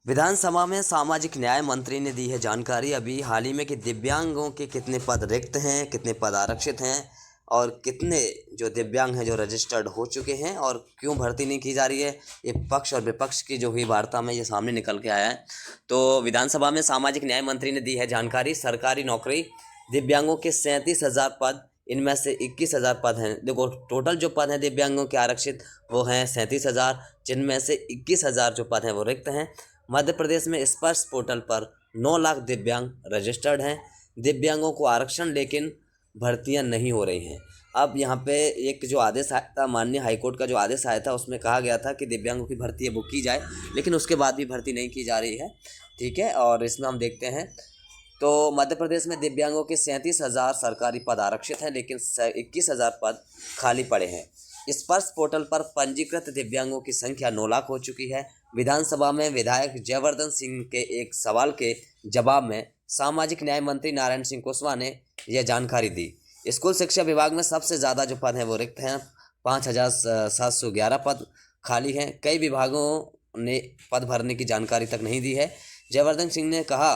विधानसभा में सामाजिक न्याय मंत्री ने दी है जानकारी अभी हाल ही में कि दिव्यांगों के कितने पद रिक्त हैं, कितने पद आरक्षित हैं और कितने जो दिव्यांग हैं जो रजिस्टर्ड हो चुके हैं और क्यों भर्ती नहीं की जा रही है। ये पक्ष और विपक्ष की जो हुई वार्ता में ये सामने निकल के आया है। तो विधानसभा में सामाजिक न्याय मंत्री ने दी है जानकारी, सरकारी नौकरी दिव्यांगों के 37,000 पद, इनमें से 21,000 पद हैं। देखो टोटल जो पद हैं दिव्यांगों के आरक्षित वो हैं 37,000, जिनमें से 21,000 जो पद हैं वो रिक्त हैं। मध्य प्रदेश में स्पर्श पोर्टल पर 9 लाख दिव्यांग रजिस्टर्ड हैं। दिव्यांगों को आरक्षण लेकिन भर्तियां नहीं हो रही हैं। अब यहाँ पे एक जो आदेश आया था, माननीय हाईकोर्ट का जो आदेश आया था, उसमें कहा गया था कि दिव्यांगों की भर्ती है वो की जाए, लेकिन उसके बाद भी भर्ती नहीं की जा रही है। ठीक है, और इसमें हम देखते हैं तो मध्य प्रदेश में दिव्यांगों के 37,000 सरकारी पद आरक्षित हैं, लेकिन 21,000 पद खाली पड़े हैं। स्पर्श पोर्टल पर पंजीकृत दिव्यांगों की संख्या 9 लाख हो चुकी है। विधानसभा में विधायक जयवर्धन सिंह के एक सवाल के जवाब में सामाजिक न्याय मंत्री नारायण सिंह कुशवाहा ने यह जानकारी दी। स्कूल शिक्षा विभाग में सबसे ज़्यादा जो पद हैं वो रिक्त हैं, 5,711 पद खाली हैं। कई विभागों ने पद भरने की जानकारी तक नहीं दी है। जयवर्धन सिंह ने कहा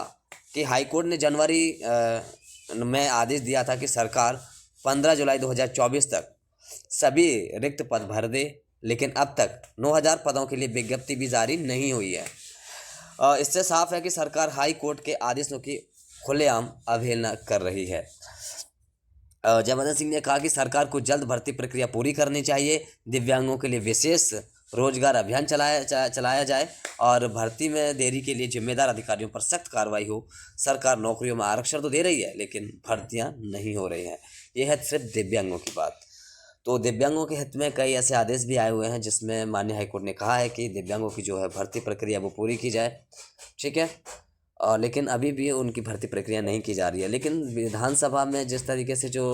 कि हाईकोर्ट ने जनवरी में आदेश दिया था कि सरकार 15 जुलाई 2024 तक सभी रिक्त पद भर दे, लेकिन अब तक 9,000 पदों के लिए विज्ञप्ति भी जारी नहीं हुई है। इससे साफ है कि सरकार हाई कोर्ट के आदेशों की खुलेआम अवहेलना कर रही है। जयवर्धन सिंह ने कहा कि सरकार को जल्द भर्ती प्रक्रिया पूरी करनी चाहिए, दिव्यांगों के लिए विशेष रोजगार अभियान चलाया जाए और भर्ती में देरी के लिए जिम्मेदार अधिकारियों पर सख्त कार्रवाई हो। सरकार नौकरियों में आरक्षण तो दे रही है, लेकिन भर्तियां नहीं हो रही हैं। यह है सिर्फ दिव्यांगों की बात। तो दिव्यांगों के हित में कई ऐसे आदेश भी आए हुए हैं जिसमें माननीय हाईकोर्ट ने कहा है कि दिव्यांगों की जो है भर्ती प्रक्रिया वो पूरी की जाए। ठीक है, लेकिन अभी भी उनकी भर्ती प्रक्रिया नहीं की जा रही है। लेकिन विधानसभा में जिस तरीके से जो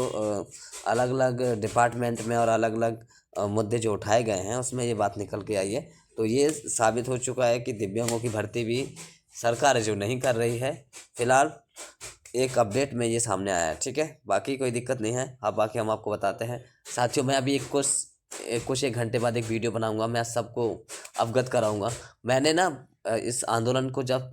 अलग अलग डिपार्टमेंट में और अलग अलग मुद्दे जो उठाए गए हैं उसमें ये बात निकल के आई है, तो ये साबित हो चुका है कि दिव्यांगों की भर्ती भी सरकार जो नहीं कर रही है। फिलहाल एक अपडेट में ये सामने आया है। ठीक है, बाकी कोई दिक्कत नहीं है। अब बाकी हम आपको बताते हैं। साथियों, मैं अभी एक घंटे बाद एक वीडियो बनाऊंगा, मैं सबको अवगत कराऊंगा। मैंने ना इस आंदोलन को जब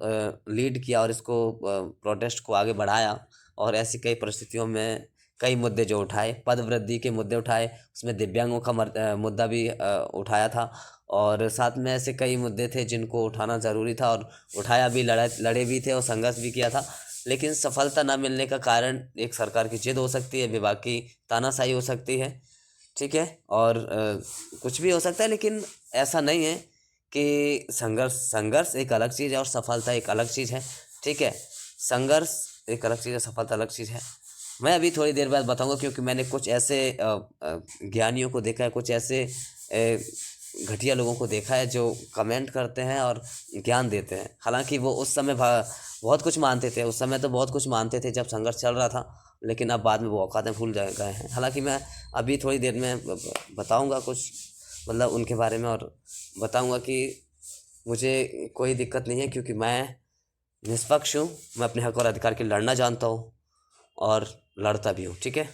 लीड किया और इसको प्रोटेस्ट को आगे बढ़ाया और ऐसी कई परिस्थितियों में कई मुद्दे जो उठाए, पद वृद्धि के मुद्दे उठाए, उसमें दिव्यांगों का मुद्दा भी उठाया था और साथ में ऐसे कई मुद्दे थे जिनको उठाना ज़रूरी था और उठाया भी, लड़े भी थे और संघर्ष भी किया था। लेकिन सफलता ना मिलने का कारण एक सरकार की जिद हो सकती है, विभाग की तानाशाही हो सकती है। ठीक है, और कुछ भी हो सकता है, लेकिन ऐसा नहीं है कि संघर्ष एक अलग चीज़ है और सफलता एक अलग चीज़ है। ठीक है, संघर्ष एक अलग चीज़ है, सफलता अलग चीज़ है। मैं अभी थोड़ी देर बाद बताऊंगा, क्योंकि मैंने कुछ ऐसे ज्ञानियों को देखा है, कुछ ऐसे घटिया लोगों को देखा है जो कमेंट करते हैं और ज्ञान देते हैं। हालांकि वो उस समय बहुत कुछ मानते थे, उस समय तो बहुत कुछ मानते थे जब संघर्ष चल रहा था, लेकिन अब बाद में वो औकातें भूल गए हैं। हालांकि मैं अभी थोड़ी देर में बताऊंगा कुछ, मतलब उनके बारे में, और बताऊंगा कि मुझे कोई दिक्कत नहीं है, क्योंकि मैं निष्पक्ष हूँ। मैं अपने हक और अधिकार के लड़ना जानता हूँ और लड़ता भी हूँ। ठीक है।